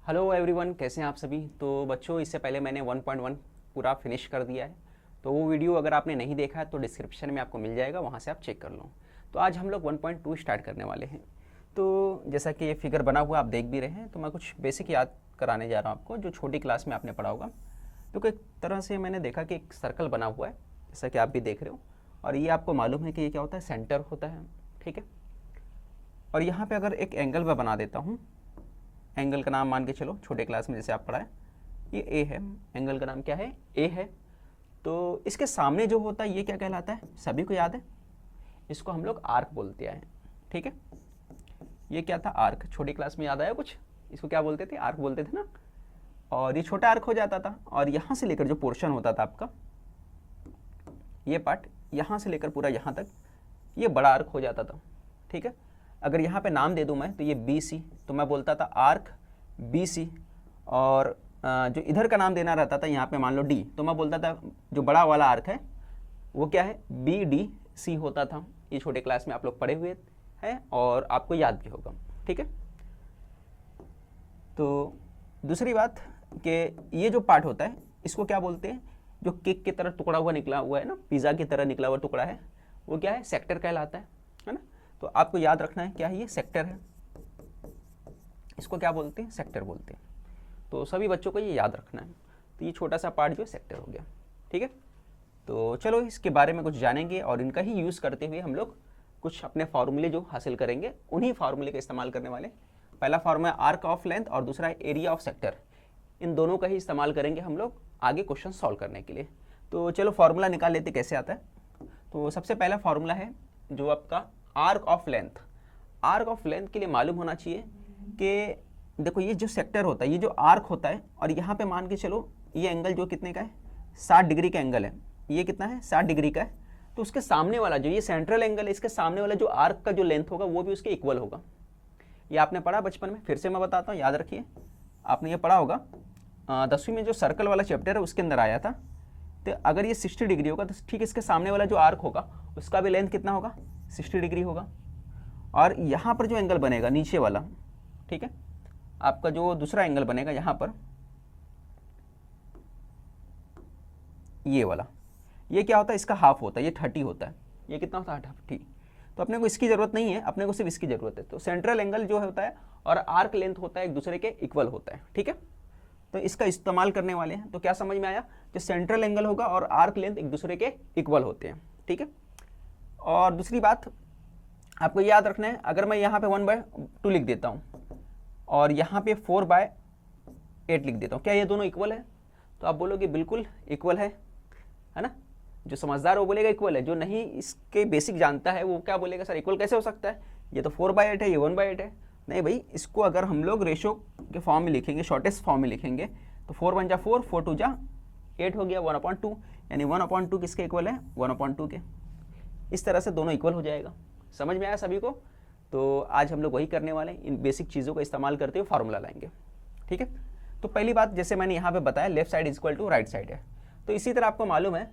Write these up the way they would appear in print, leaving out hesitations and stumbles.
Hello everyone, कैसे हैं आप सभी। तो बच्चों, इससे पहले मैंने 1.1 पूरा फिनिश कर दिया है। तो वो वीडियो अगर आपने नहीं देखा है तो डिस्क्रिप्शन में आपको मिल जाएगा, वहाँ से आप चेक कर लो। तो आज हम लोग 1.2 स्टार्ट करने वाले हैं। तो जैसा कि ये फिगर बना हुआ आप देख भी रहे हैं, तो मैं कुछ बेसिक याद कराने जा रहा हूँ आपको, जो छोटी क्लास में आपने पढ़ा होगा। तो एक तरह से मैंने देखा कि एक सर्कल बना हुआ है, जैसा कि आप भी देख रहे हो, और ये आपको मालूम है कि ये क्या होता है, सेंटर होता है। ठीक है। और यहाँ पे अगर एक एंगल मैं बना देता हूँ, एंगल का नाम मान के चलो, छोटे क्लास में जैसे आप पढ़ाए, ये ए है, एंगल का नाम क्या है, ए है। तो इसके सामने जो होता है ये क्या कहलाता है, सभी को याद है, इसको हम लोग आर्क बोलते हैं। ठीक है। ये क्या था, आर्क। छोटी क्लास में याद आया कुछ, इसको क्या बोलते थे, आर्क बोलते थे ना। और ये छोटा आर्क हो जाता था, और यहाँ से लेकर जो पोर्शन होता था आपका, ये पार्ट यहाँ से लेकर पूरा यहाँ तक, ये बड़ा आर्क हो जाता था। ठीक है। अगर यहाँ पे नाम दे दूँ मैं, तो ये बी सी, तो मैं बोलता था आर्क बी सी। और जो इधर का नाम देना रहता था, यहाँ पे मान लो डी, तो मैं बोलता था जो बड़ा वाला आर्क है वो क्या है, बी डी सी होता था। ये छोटे क्लास में आप लोग पढ़े हुए हैं और आपको याद भी होगा। ठीक है। तो दूसरी बात कि ये जो पार्ट होता है इसको क्या बोलते हैं, जो केक की तरह टुकड़ा हुआ निकला हुआ है ना, पिज़्ज़ा की तरह निकला हुआ टुकड़ा है, वो क्या है, सेक्टर कहलाता है ना। तो आपको याद रखना है क्या है, ये सेक्टर है, इसको क्या बोलते हैं, सेक्टर बोलते हैं। तो सभी बच्चों को ये याद रखना है। तो ये छोटा सा पार्ट जो है सेक्टर हो गया। ठीक है। तो चलो इसके बारे में कुछ जानेंगे, और इनका ही यूज़ करते हुए हम लोग कुछ अपने फार्मूले जो हासिल करेंगे, उन्हीं फार्मूले का इस्तेमाल करने वाले। पहला फार्मूला आर्क ऑफ लेंथ और दूसरा है एरिया ऑफ सेक्टर। इन दोनों का ही इस्तेमाल करेंगे हम लोग आगे क्वेश्चन सॉल्व करने के लिए। तो चलो फार्मूला निकाल लेते कैसे आता है। तो सबसे पहला फार्मूला है जो आपका arc of length. Arc of length के लिए मालूम होना चाहिए कि देखो, ये जो सेक्टर होता है, ये जो आर्क होता है, और यहाँ पे मान के चलो ये एंगल जो कितने का है, 60 डिग्री का एंगल है। ये कितना है, 60 डिग्री का है। तो उसके सामने वाला जो ये सेंट्रल एंगल है, इसके सामने वाला जो आर्क का जो लेंथ होगा वो भी उसके इक्वल होगा। ये आपने पढ़ा बचपन में, फिर से मैं बताता हूँ, याद रखिए। आपने ये पढ़ा होगा 10वीं में, जो सर्कल वाला चैप्टर है उसके अंदर आया था। तो अगर ये 60 डिग्री होगा तो ठीक इसके सामने वाला जो आर्क होगा उसका भी लेंथ कितना होगा, 60 डिग्री होगा। और यहाँ पर जो एंगल बनेगा नीचे वाला, ठीक है, आपका जो दूसरा एंगल बनेगा यहाँ पर, ये वाला, ये क्या होता है, इसका हाफ होता है, ये 30 होता है। ये कितना होता है, 30। तो अपने को इसकी ज़रूरत नहीं है, अपने को सिर्फ इसकी ज़रूरत है। तो सेंट्रल एंगल जो होता है और आर्क लेंथ होता है एक दूसरे के इक्वल होता है। ठीक है। तो इसका इस्तेमाल करने वाले हैं। तो क्या समझ में आया, जो सेंट्रल एंगल होगा और आर्क लेंथ एक दूसरे के इक्वल होते हैं। ठीक है। और दूसरी बात आपको याद रखना है, अगर मैं यहाँ पे 1/2 लिख देता हूँ और यहाँ पे 4/8 लिख देता हूँ, क्या ये दोनों इक्वल है? तो आप बोलोगे बिल्कुल इक्वल है ना। जो समझदार है वो बोलेगा इक्वल है, जो नहीं इसके बेसिक जानता है वो क्या बोलेगा, सर इक्वल कैसे हो सकता है, ये तो 4/8 है, ये 1/8 है। नहीं भाई, इसको अगर हम लोग रेशो के फॉर्म में लिखेंगे, शॉर्टेस्ट फॉर्म में लिखेंगे, तो 4 1 जा 4, 4 2 जा 8 हो गया, 1/2। यानी 1/2 किसके इक्वल है, 1/2 के। इस तरह से दोनों इक्वल हो जाएगा। समझ में आया सभी को। तो आज हम लोग वही करने वाले हैं, इन बेसिक चीज़ों का इस्तेमाल करते हुए फार्मूला लाएंगे। ठीक है। तो पहली बात, जैसे मैंने यहाँ पे बताया, left side is equal to right side है। तो इसी तरह आपको मालूम है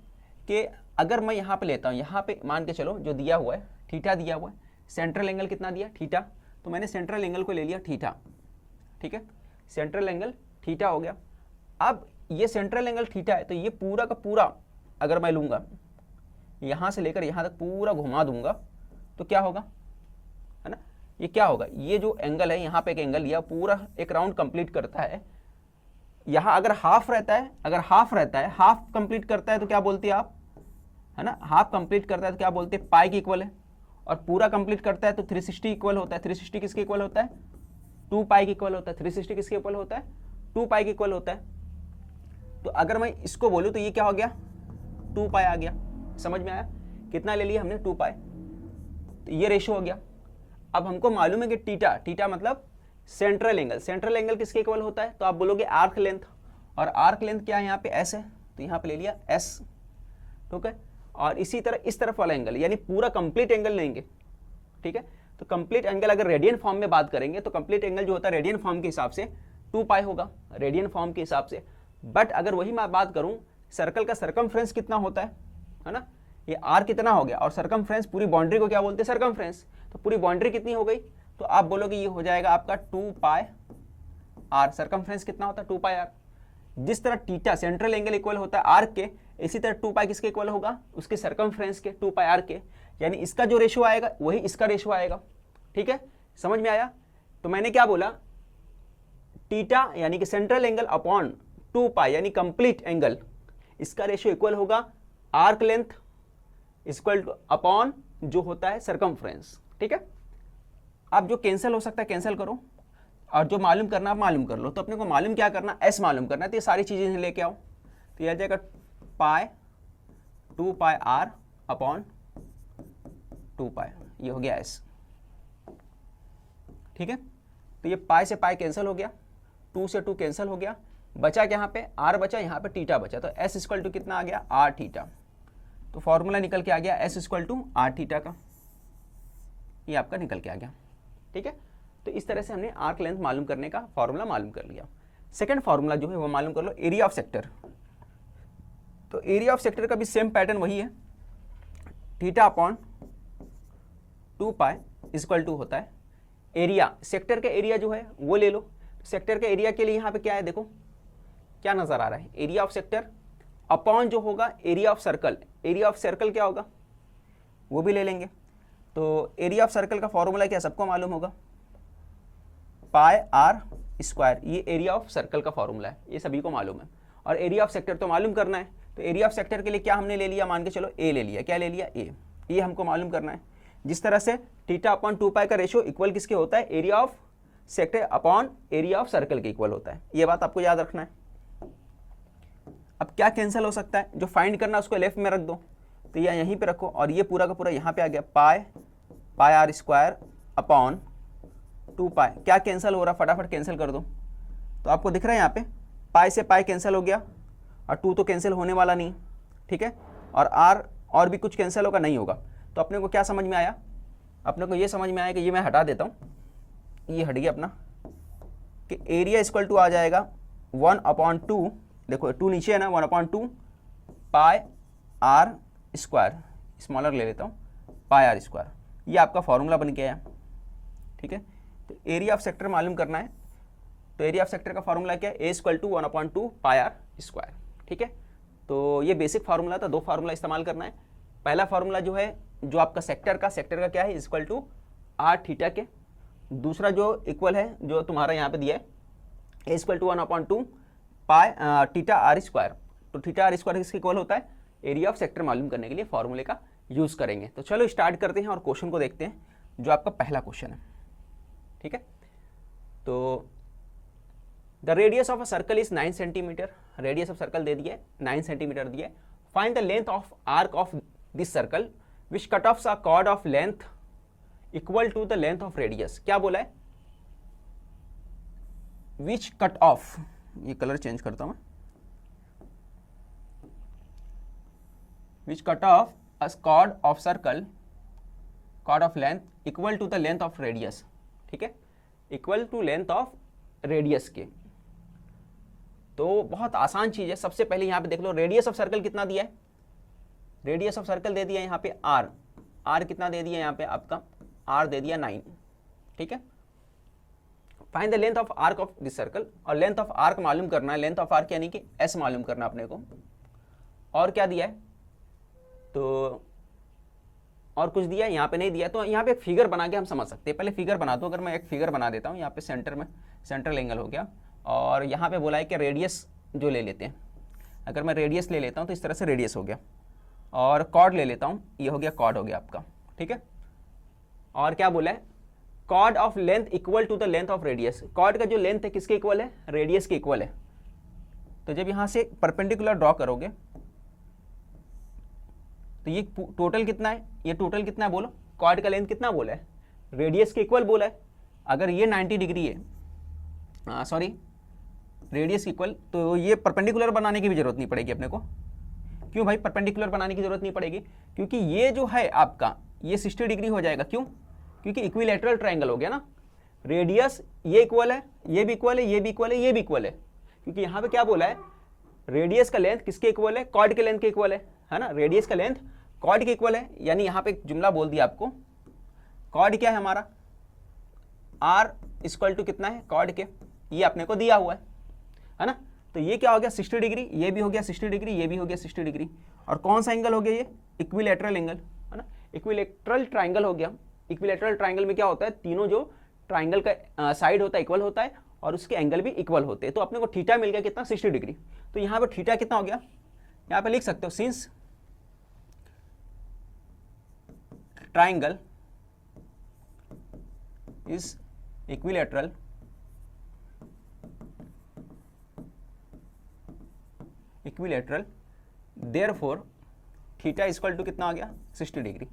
कि अगर मैं यहाँ पे लेता हूँ, यहाँ पे मान के चलो जो दिया हुआ है, थीटा दिया हुआ है, सेंट्रल एंगल कितना दिया, थीटा। तो मैंने सेंट्रल एंगल को ले लिया थीटा। ठीक है। सेंट्रल एंगल थीटा हो गया। अब ये सेंट्रल एंगल थीटा है, तो ये पूरा का पूरा अगर मैं लूँगा, यहाँ से लेकर यहाँ तक पूरा घुमा दूंगा, तो क्या होगा, है ना, ये क्या होगा, ये जो एंगल है, यहाँ पे एक एंगल लिया, पूरा एक राउंड कंप्लीट करता है। यहाँ अगर हाफ रहता है, अगर हाफ रहता है, हाफ कंप्लीट करता है तो क्या बोलते हैं आप, है ना, हाफ कंप्लीट करता है तो क्या बोलते हैं, पाई के इक्वल है। और पूरा कंप्लीट करता है तो 360 इक्वल होता है। 360 किसके इक्वल होता है, 2 पाई के इक्वल होता है। 360 किसके इक्वल होता है, 2 पाई के इक्वल होता है। तो अगर मैं इसको बोलूँ तो ये क्या हो गया, 2 पाई आ गया। समझ में आया, कितना ले लिया हमने, 2 पाई। तो ये रेशो हो गया। अब हमको मालूम है कि थीटा, थीटा मतलब सेंट्रल एंगल। सेंट्रल एंगल किसके इक्वल होता है, तो आप बोलोगे आर्क लेंथ। और आर्क लेंथ क्या है, यहाँ पे एस है, तो यहाँ पे ले लिया एस। ठीक है। और इसी तरह इस तरफ वाला एंगल, यानी पूरा कंप्लीट एंगल लेंगे। ठीक है। तो कंप्लीट एंगल अगर रेडियन फॉर्म में बात करेंगे, तो कंप्लीट एंगल जो होता है रेडियन फॉर्म के हिसाब से 2 पाई होगा, रेडियन फॉर्म के हिसाब से। बट अगर वही मैं बात करूं, सर्कल का सरकमफ्रेंस कितना होता है ना, ये आर कितना हो गया, और सरकमफ्रेंस पूरी बाउंड्री को क्या बोलते हैं, सरकमफ्रेंस। तो पूरी बाउंड्री कितनी हो गई, तो आप बोलोगे ये हो जाएगा आपका 2 पाई आर, सर्कमफ्रेंस कितना होता है 2 पाई आर। जिस तरह थीटा सेंट्रल एंगल इक्वल होता है आर्क के, इसी तरह 2 पाई किसके इक्वल होगा, उसके सर्कमफ्रेंस के 2 पाई आर के, यानी इसका जो रेशियो आएगा वही इसका रेशियो आएगा। ठीक है, समझ में आया। तो मैंने क्या बोला, थीटा यानी कि सेंट्रल एंगल अपॉन 2 पाई यानी कंप्लीट एंगल, इसका रेशियो इक्वल होगा arc length equal two upon जो होता है सर्कमफ्रेंस। ठीक है, अब जो कैंसिल हो सकता है कैंसिल करो, और जो मालूम करना आप मालूम कर लो। तो अपने को मालूम क्या करना, एस मालूम करना है, तो ये सारी चीजें लेके आओ। तो यह आ जाएगा पाई 2 पाई आर अपॉन 2 पाई, ये हो गया एस। ठीक है, तो ये पाई से पाई कैंसिल हो गया, 2 से 2 कैंसिल हो गया, बचा क्या यहाँ पे आर बचा, यहाँ पे थीटा बचा। तो एस इक्वल टू कितना आ गया आर थीटा। तो फॉर्मूला निकल के आ गया S equal to R theta का, ये आपका निकल के आ गया। ठीक है, तो इस तरह से हमने आर्क लेंथ मालूम करने का फॉर्मूला मालूम कर लिया। सेकंड फॉर्मूला जो है वो मालूम कर लो, एरिया ऑफ सेक्टर। तो एरिया ऑफ सेक्टर का भी सेम पैटर्न वही है, theta upon 2 pi equal to होता है एरिया, सेक्टर का एरिया जो है वो ले लो। सेक्टर के एरिया के लिए यहाँ पे क्या है, देखो क्या नजर आ रहा है, एरिया ऑफ सेक्टर अपॉन जो होगा area of circle. Area of circle क्या होगा वो भी ले लेंगे। तो एरिया ऑफ सर्कल का फॉर्मूला क्या सबको मालूम होगा, पाई आर स्क्वायर, ये एरिया ऑफ सर्कल का फॉर्मूला है, ये सभी को मालूम है। और एरिया ऑफ सेक्टर तो मालूम करना है, तो एरिया ऑफ सेक्टर के लिए क्या हमने ले लिया, मान के चलो ए ले लिया। क्या ले लिया, ए, ये हमको मालूम करना है। जिस तरह से थीटा अपॉन 2 पाई का रेशियो इक्वल किसके होता है, area of sector upon area of circle के इक्वल होता है, ये बात आपको याद रखना है। अब क्या कैंसिल हो सकता है, जो फाइंड करना है उसको लेफ्ट में रख दो, तो ये यहीं पे रखो, और ये पूरा का पूरा यहाँ पे आ गया पाई आर स्क्वायर अपॉन 2 पाई। क्या कैंसिल हो रहा, फटाफट कैंसिल कर दो। तो आपको दिख रहा है यहाँ पे पाई से पाई कैंसिल हो गया, और 2 तो कैंसिल होने वाला नहीं। ठीक है, और आर और भी कुछ कैंसिल होगा, नहीं होगा। तो अपने को क्या समझ में आया, अपने को ये समझ में आया कि ये मैं हटा देता हूँ, ये हट गया अपना, कि एरिया इक्वल टू आ जाएगा 1/2, देखो 2 नीचे है ना, 1/2 पाई आर स्क्वायर, स्मॉलर ले लेता हूँ, पाई आर स्क्वायर, ये आपका फॉर्मूला बन गया है। ठीक है, तो एरिया ऑफ सेक्टर मालूम करना है, तो एरिया ऑफ सेक्टर का फॉर्मूला क्या है, A equal to 1/2 pi r square. ठीक है, तो ये बेसिक फार्मूला था, 2 फार्मूला इस्तेमाल करना है। पहला फार्मूला जो है जो आपका सेक्टर का क्या है, इक्वल टू आर थीटा के। दूसरा जो इक्वल है जो तुम्हारा यहाँ पे दिया है, A equal to 1/2 pi theta r square. तो थीटा आर स्क्वायर किसके इक्वल होता है, एरिया ऑफ सेक्टर मालूम करने के लिए फॉर्मूले का यूज करेंगे। तो चलो स्टार्ट करते हैं और क्वेश्चन को देखते हैं, जो आपका पहला क्वेश्चन है। ठीक है, तो the radius of a circle is 9 centimetre, radius of circle दे दिए 9 सेंटीमीटर दिए। Find the length of arc of this circle which cut off a chord of length equal to the length of radius. क्या बोला है, which cut off, ये colour change करता हूं मैं, which cut off a chord of circle, chord of length equal to the length of radius. ठीक है, equal to length of radius के। तो बहुत आसान चीज है। सबसे पहले यहां पे देख लो, रेडियस ऑफ सर्कल कितना दिया है, रेडियस ऑफ सर्कल दे दिया यहाँ पे आर, आर कितना दे दिया यहाँ पे आपका, आर दे दिया 9। ठीक है, find the length of arc of this circle, और लेंथ ऑफ आर्क मालूम करना है, लेंथ ऑफ आर्क यानी कि एस मालूम करना अपने को। और क्या दिया है, तो और कुछ दिया है, यहाँ पे नहीं दिया। तो यहाँ पे एक फिगर बना के हम समझ सकते हैं। पहले फिगर बना दो, अगर मैं एक फिगर बना देता हूँ, यहाँ पे सेंटर में सेंट्रल एंगल हो गया, और यहाँ पे बोला है कि रेडियस जो ले लेते हैं, अगर मैं रेडियस ले लेता हूँ तो इस तरह से रेडियस हो गया, और कॉर्ड ले लेता हूँ, ये हो गया कॉर्ड हो गया आपका। ठीक है, और क्या बोला है, chord of length equal to the length of radius. Chord का जो लेंथ है किसके इक्वल है, रेडियस के इक्वल है। तो जब यहाँ से परपेंडिकुलर ड्रॉ करोगे तो ये टोटल कितना है, ये टोटल कितना है बोलो, कॉर्ड का लेंथ कितना बोला है, रेडियस के इक्वल बोला है। अगर ये 90 डिग्री है, सॉरी रेडियस इक्वल, तो ये परपेंडिकुलर बनाने की भी जरूरत नहीं पड़ेगी अपने को। क्यों भाई परपेंडिकुलर बनाने की जरूरत नहीं पड़ेगी, क्योंकि ये जो है आपका ये 60 डिग्री हो जाएगा। क्यों, क्योंकि इक्विलैटरल ट्रायंगल हो गया ना, रेडियस ये इक्वल है, ये भी इक्वल है, ये भी इक्वल है, ये भी इक्वल है। क्योंकि यहाँ पे क्या बोला है, रेडियस का लेंथ किसके इक्वल है, कॉर्ड के लेंथ के इक्वल है ना, रेडियस का लेंथ कॉर्ड के इक्वल है। यानी यहाँ पे एक जुमला बोल दिया आपको, कॉर्ड क्या है हमारा, आर इक्वल टू कितना है कॉर्ड के, ये अपने को दिया हुआ है ना। तो ये क्या हो गया 60 डिग्री, ये भी हो गया 60 डिग्री, ये भी हो गया 60 डिग्री। और कौन सा एंगल हो गया ये, इक्विलैटरल एंगल है ना, इक्विलैटरल ट्राइंगल हो गया। इक्विलैटरल ट्राइंगल में क्या होता है, तीनों जो ट्राइंगल का साइड होता है इक्वल होता है और उसके एंगल भी इक्वल होते हैं। तो अपने को थीटा मिल गया कितना 60 डिग्री। तो यहाँ पर थीटा कितना हो गया, यहाँ पे लिख सकते हो since triangle is equilateral therefore theta equal to कितना आ गया 60 डिग्री।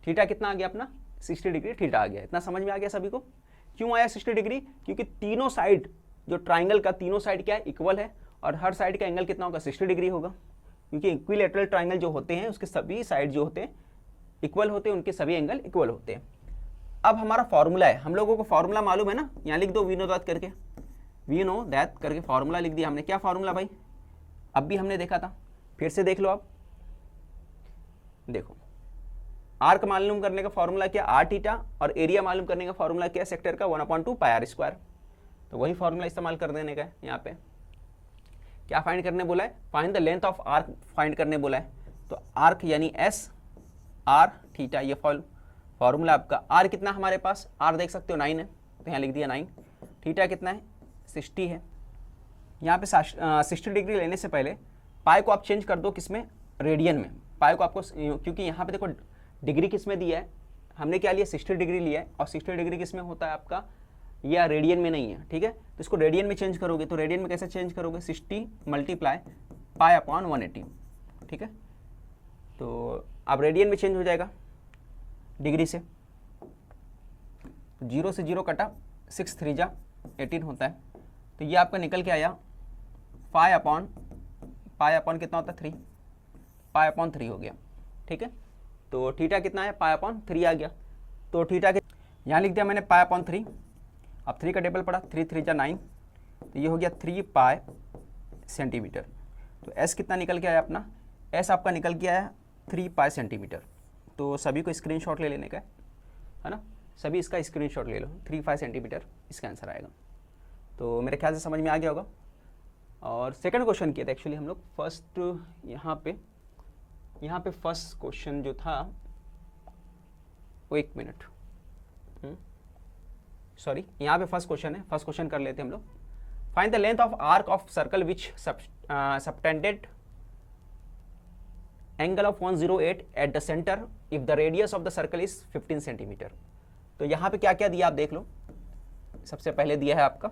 थीटा कितना आ गया अपना 60 डिग्री थीटा आ गया। इतना समझ में आ गया सभी को। क्यों आया 60 डिग्री, क्योंकि तीनों साइड जो ट्राइंगल का तीनों साइड क्या है इक्वल है और हर साइड का एंगल कितना होगा 60 डिग्री होगा। क्योंकि इक्विलैटरल ट्राइंगल जो होते हैं उसके सभी साइड जो होते हैं इक्वल होते हैं, उनके सभी एंगल इक्वल होते हैं। अब हमारा फॉर्मूला है, हम लोगों को फॉर्मूला मालूम है ना, यहाँ लिख दो वी नो दैट करके, वी नो दैट करके फॉर्मूला लिख दिया हमने। क्या फॉर्मूला भाई, अब भी हमने देखा था, फिर से देख लो आप। देखो आर्क मालूम करने का फॉर्मूला क्या, आर थीटा, और एरिया मालूम करने का फॉर्मूला क्या सेक्टर का 1/2 पाई आर स्क्वायर। तो वही फॉर्मूला इस्तेमाल कर देने का है। यहाँ पे क्या फाइंड करने बोला है, find the length of arc find करने बोला है। तो आर्क यानी एस आर थीटा, ये फॉर्मूला आपका। आर कितना हमारे पास, आर देख सकते हो 9 है, तो यहाँ लिख दिया 9। थीटा कितना है 60 है। यहाँ पे 60 डिग्री लेने से पहले पाई को आप चेंज कर दो किसमें, रेडियन में। पाई को आपको, क्योंकि यहाँ पे देखो डिग्री किस में दिया है, हमने क्या लिया 60 डिग्री लिया है, और 60 डिग्री किस में होता है आपका, या रेडियन में नहीं है, ठीक है। तो इसको रेडियन में चेंज करोगे, तो रेडियन में कैसे चेंज करोगे, 60 मल्टीप्लाई पाई अपॉन 180, ठीक है। तो अब रेडियन में चेंज हो जाएगा डिग्री से, 0 से 0 कटा, 6 3 जा 18 होता है। तो ये आपका निकल के आया पाई अपॉन कितना होता है 3, पाई अपॉन 3 हो गया, ठीक है। तो थीटा कितना है, पाई अपॉन 3 आ गया। तो थीटा के यहाँ लिख दिया मैंने पाई अपॉन 3। अब 3 का टेबल पड़ा, 3 3 जा 9, तो ये हो गया 3 पाई सेंटीमीटर। तो एस कितना निकल के आया अपना, एस आपका निकल के आया 3 पाई सेंटीमीटर। तो सभी को स्क्रीनशॉट ले लेने का है ना, सभी इसका स्क्रीनशॉट ले लो, 3 पाई सेंटीमीटर इसका आंसर आएगा। तो मेरे ख्याल से समझ में आ गया होगा। और सेकंड क्वेश्चन किया था एक्चुअली हम लोग, फर्स्ट यहाँ पे फर्स्ट क्वेश्चन जो था वो, एक मिनट सॉरी, यहाँ पे फर्स्ट क्वेश्चन है, फर्स्ट क्वेश्चन कर लेते हैं हम लोग। Find the length of arc of circle which subtended angle of 108 eight the centre if the radius of the circle is 15 centimetre. तो यहाँ पे क्या क्या दिया आप देख लो। सबसे पहले दिया है आपका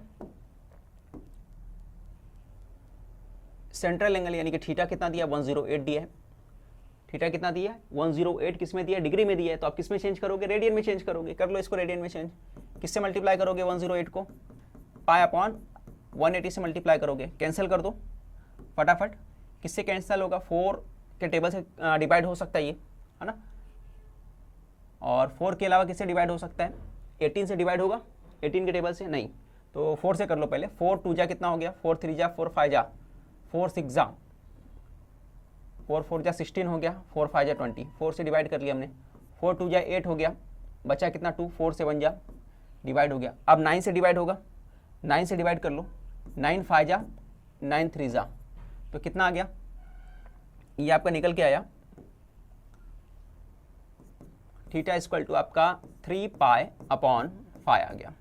सेंट्रल एंगल, यानी कि थीटा कितना दिया 108 दिया है। थीटा कितना दिया 108, किस में दिया, डिग्री में दिया है। तो आप किस में चेंज करोगे, रेडियन में चेंज करोगे। कर लो इसको रेडियन में चेंज, किससे मल्टीप्लाई करोगे 108 को, पाई अपॉन 180 से मल्टीप्लाई करोगे। कैंसिल कर दो फटाफट, किससे कैंसिल होगा, 4 के टेबल से डिवाइड हो सकता है ये, है ना। और 4 के अलावा किससे डिवाइड हो सकता है, 18 से डिवाइड होगा, 18 के टेबल से नहीं। तो 4 से कर लो पहले, 4 2 जा कितना हो गया, 4 3 जा 4 5 जा 4 6 जा 4 4 जा 16 हो गया, 4 5 जा 20, 4 से डिवाइड कर लिया हमने। 4 2 जा 8 हो गया, बचा कितना 2, 4 7 जा डिवाइड हो गया। अब 9 से डिवाइड होगा, 9 से डिवाइड कर लो, 9 5 जा 9 3 जा, तो कितना आ गया, ये आपका निकल के आया थीटा इक्वल टू आपका 3 पाई अपॉन 5 आ गया।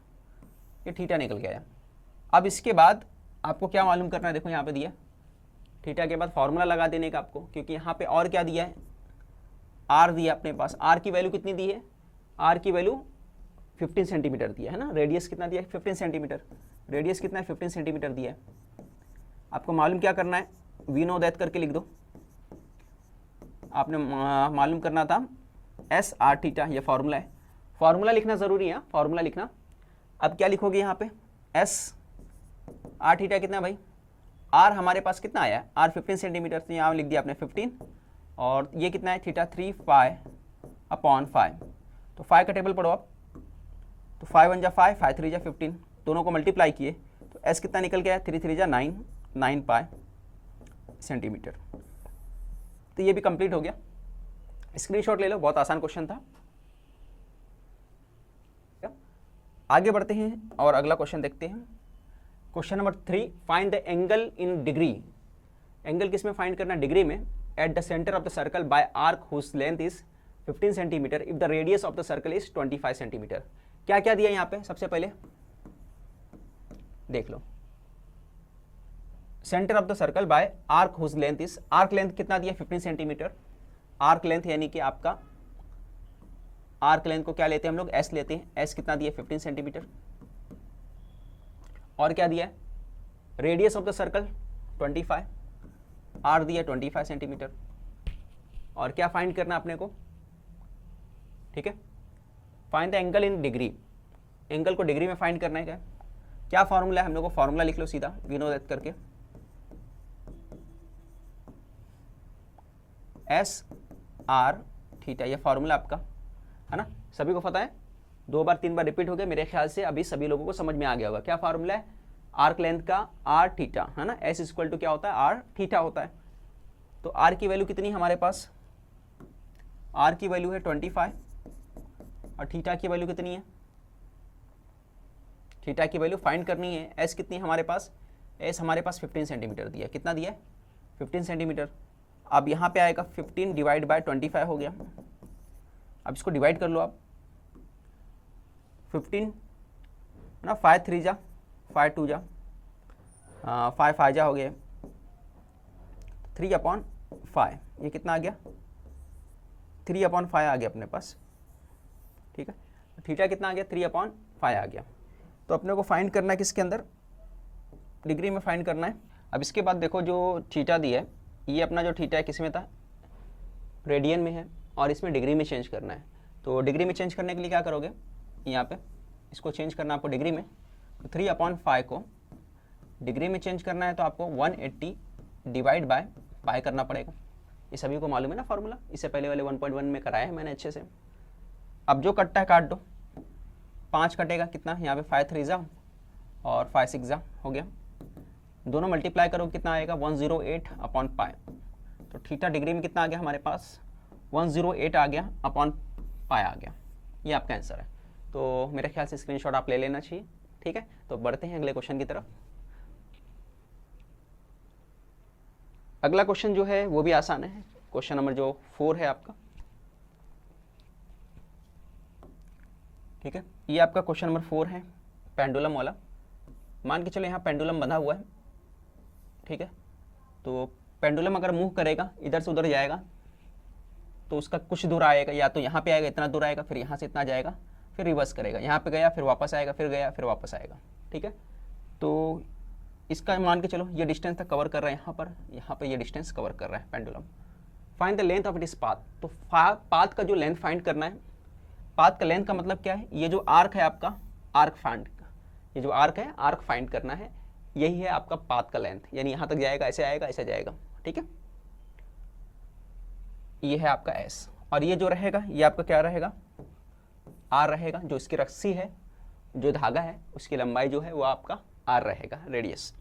ये थीटा निकल के आया। अब इसके बाद आपको क्या मालूम करना है, देखो यहाँ पे दिया थीटा के बाद फॉर्मूला लगा देने का आपको, क्योंकि यहाँ पे और क्या दिया है, आर दिया अपने पास। आर की वैल्यू कितनी दी है, आर की वैल्यू 15 सेंटीमीटर दिया है ना। रेडियस कितना दिया है 15 सेंटीमीटर, रेडियस कितना है 15 सेंटीमीटर दिया है। आपको मालूम क्या करना है, वी नो दैट करके लिख दो। आपने मालूम करना था एस आर थीटा, ये फॉर्मूला है। फॉर्मूला लिखना ज़रूरी है, फॉर्मूला लिखना। अब क्या लिखोगे यहाँ पे, एस आर थीटा कितना भाई, आर हमारे पास कितना आया, आर 15 सेंटीमीटर, तो यहाँ लिख दिया आपने 15, और ये कितना है थीटा 3 पाई अपॉन 5। तो 5 का टेबल पढ़ो आप, तो 5 1 जा 5, 5 3 जा 15, दोनों को मल्टीप्लाई किए तो एस कितना निकल गया, 3 3 जा 9, 9 पाई सेंटीमीटर। तो ये भी कंप्लीट हो गया। स्क्रीनशॉट ले लो, बहुत आसान क्वेश्चन था। आगे बढ़ते हैं और अगला क्वेश्चन देखते हैं। Question number 3, find the angle in degree. Angle किस में फाइंड करना? डिग्री में। At the centre of the circle by arc whose length is 15 centimetre if the radius of the circle is 25 centimetre. क्या क्या दिया यहाँ पे? सबसे पहले देख लो, centre of the circle by arc whose length is, arc length कितना दिया? 15 सेंटीमीटर। आर्क लेंथ यानी कि आपका आर्क लेंथ को क्या लेते हैं हम लोग? एस लेते हैं। एस कितना दिया? 15 सेंटीमीटर। और क्या दिया है? Radius of the circle 25, R दिया 25 सेंटीमीटर। और क्या फाइंड करना अपने को? ठीक है, find the angle in degree. Angle को डिग्री में फाइंड करना है। क्या क्या फॉर्मूला है हम लोग को? फॉर्मूला लिख लो सीधा, वी नो दैट करके। एस आर थीटा, ये फॉर्मूला आपका है ना, सभी को पता है। 2 बार 3 बार रिपीट हो गया, मेरे ख्याल से अभी सभी लोगों को समझ में आ गया होगा। क्या फॉर्मूला है? आर्क लेंथ का आर थीटा, है ना। एस इक्वल टू क्या होता है? आर थीटा होता है। तो आर की वैल्यू कितनी है हमारे पास? आर की वैल्यू है 25 और थीटा की वैल्यू कितनी है? थीटा की वैल्यू फाइंड करनी है। एस कितनी है हमारे पास? एस हमारे पास 15 सेंटीमीटर दिया है। कितना दिया है? 15 सेंटीमीटर। अब यहाँ पे आएगा 15 डिवाइड बाय 25 हो गया। अब इसको डिवाइड कर लो आप। 15 ना, 5 3 जा, 5 2 जा, 5 5 जा हो गया, 3/5। ये कितना आ गया? 3/5 आ गया अपने पास। ठीक है, थीटा कितना आ गया? 3/5 आ गया। तो अपने को फाइंड करना है किसके अंदर? डिग्री में फाइंड करना है। अब इसके बाद देखो, जो थीटा दिया है, ये अपना जो थीटा है किस में था? रेडियन में है, और इसमें डिग्री में चेंज करना है। तो डिग्री में चेंज करने के लिए क्या करोगे? यहाँ पे इसको चेंज करना आपको डिग्री में। तो 3/5 को डिग्री में चेंज करना है तो आपको 180 डिवाइड बाय पाई करना पड़ेगा। ये सभी को मालूम है ना फॉर्मूला, इससे पहले वाले 1.1 में कराया है मैंने अच्छे से। अब जो कटता है काट दो। 5 कटेगा, कितना? यहाँ पे 5 3 जा और 5 6 जा हो गया। दोनों मल्टीप्लाई करो, कितना आएगा? 108/पाई। तो थीटा डिग्री में कितना आ गया हमारे पास? 108 आ गया अपॉन पाई आ गया। ये आपका आंसर है। तो मेरे ख्याल से स्क्रीनशॉट आप ले लेना चाहिए। ठीक है, तो बढ़ते हैं अगले क्वेश्चन की तरफ। अगला क्वेश्चन जो है वो भी आसान है। क्वेश्चन नंबर जो 4 है आपका। ठीक है, ये आपका क्वेश्चन नंबर 4 है, पेंडुलम वाला। मान के चलो यहाँ पेंडुलम बंधा हुआ है। ठीक है, तो पेंडुलम अगर मूव करेगा, इधर से उधर जाएगा, तो उसका कुछ दूर आएगा, या तो यहाँ पे आएगा, इतना दूर आएगा, फिर यहाँ से इतना जाएगा, फिर रिवर्स करेगा, यहाँ पे गया, फिर वापस आएगा, फिर गया, फिर वापस आएगा। ठीक है, तो इसका मान के चलो ये डिस्टेंस तक कवर कर रहा है, यहाँ पर ये डिस्टेंस कवर कर रहा है pendulum. Find the length of it इस पाथ। तो पाथ का जो लेंथ फाइंड करना है। पाथ का लेंथ का मतलब क्या है? ये जो आर्क है आपका, आर्क फाइंड, ये जो आर्क है, आर्क फाइंड करना है। यही है आपका पाथ का लेंथ, यानी यहाँ तक जाएगा, ऐसे आएगा, ऐसे जाएगा। ठीक है, ये है आपका एस, और ये जो रहेगा ये आपका क्या रहेगा? आर रहेगा। जो इसकी रस्सी है, जो धागा है, उसकी लंबाई जो है वो आपका आर रहेगा, radius.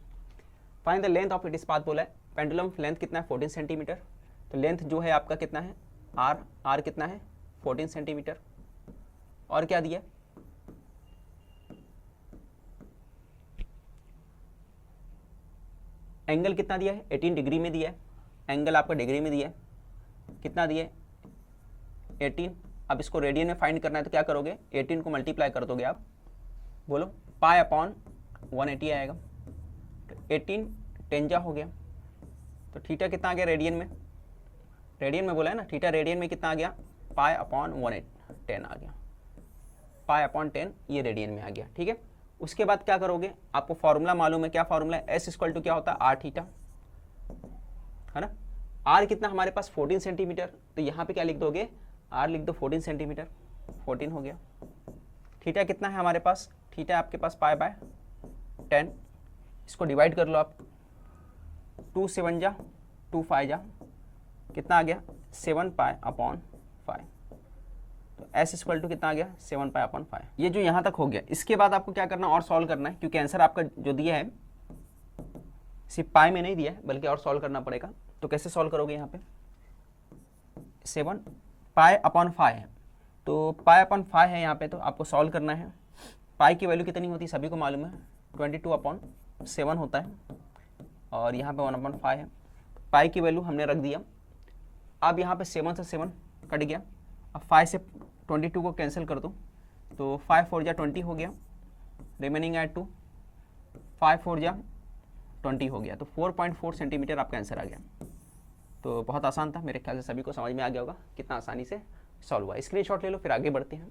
Find the length of it इस पाथ बोला है। पेंडुलम लेंथ कितना है? 14 सेंटीमीटर। तो लेंथ जो है आपका कितना है? आर। आर कितना है? 14 सेंटीमीटर। और क्या दिया? एंगल कितना दिया है? 18 डिग्री में दिया है। एंगल आपका डिग्री में दिया है, कितना दिया है? 18। अब इसको रेडियन में फाइंड करना है तो क्या करोगे? 18 को मल्टीप्लाई कर दोगे आप, बोलो, पाई अपॉन 180 आएगा। तो 18 10 जा हो गया। तो थीटा कितना आ गया रेडियन में? रेडियन में बोला है ना, थीटा रेडियन में कितना आ गया? पाई अपॉन 10 आ गया। पाई अपॉन 10 ये रेडियन में आ गया। ठीक है, उसके बाद क्या करोगे? आपको फॉर्मूला मालूम है, क्या फॉर्मूला है? एस इक्वल टू क्या होता है? आर थीटा, है ना। आर कितना हमारे पास? 14 सेंटीमीटर। तो यहाँ पे क्या लिख दोगे? आर लिख दो 14 सेंटीमीटर, 14 हो गया। थीटा कितना है हमारे पास? थीटा आपके पास पाई बाय 10। इसको डिवाइड कर लो आप। 2 7 जा, 2 5 जा, कितना आ गया? 7 पाई अपॉन 5। तो एस इक्वल टू कितना आ गया? 7 पाई अपॉन 5। ये जो यहाँ तक हो गया, इसके बाद आपको क्या करना और सॉल्व करना है, क्योंकि आंसर आपका जो दिया है सिर्फ पाई में नहीं दिया है, बल्कि और सॉल्व करना पड़ेगा। तो कैसे सॉल्व करोगे? यहाँ पे 7 पाई अपॉन 5 है, तो पाई अपॉन 5 है यहाँ पे, तो आपको सॉल्व करना है। पाई की वैल्यू कितनी होती है? सभी को मालूम है, 22/5। 7 होता है और यहाँ पे 1/5 है। पाई की वैल्यू हमने रख दिया। अब यहाँ पे 7 से 7 कट गया। अब 5 से 22 को कैंसिल कर दो तो 5 4 जा 20 हो गया, रिमेनिंग है 2, 5 4 जा 20 हो गया। तो 4.4 सेंटीमीटर आपका आंसर आ गया। तो बहुत आसान था, मेरे ख्याल से सभी को समझ में आ गया होगा कितना आसानी से सॉल्व हुआ। स्क्रीनशॉट ले लो, फिर आगे बढ़ते हैं।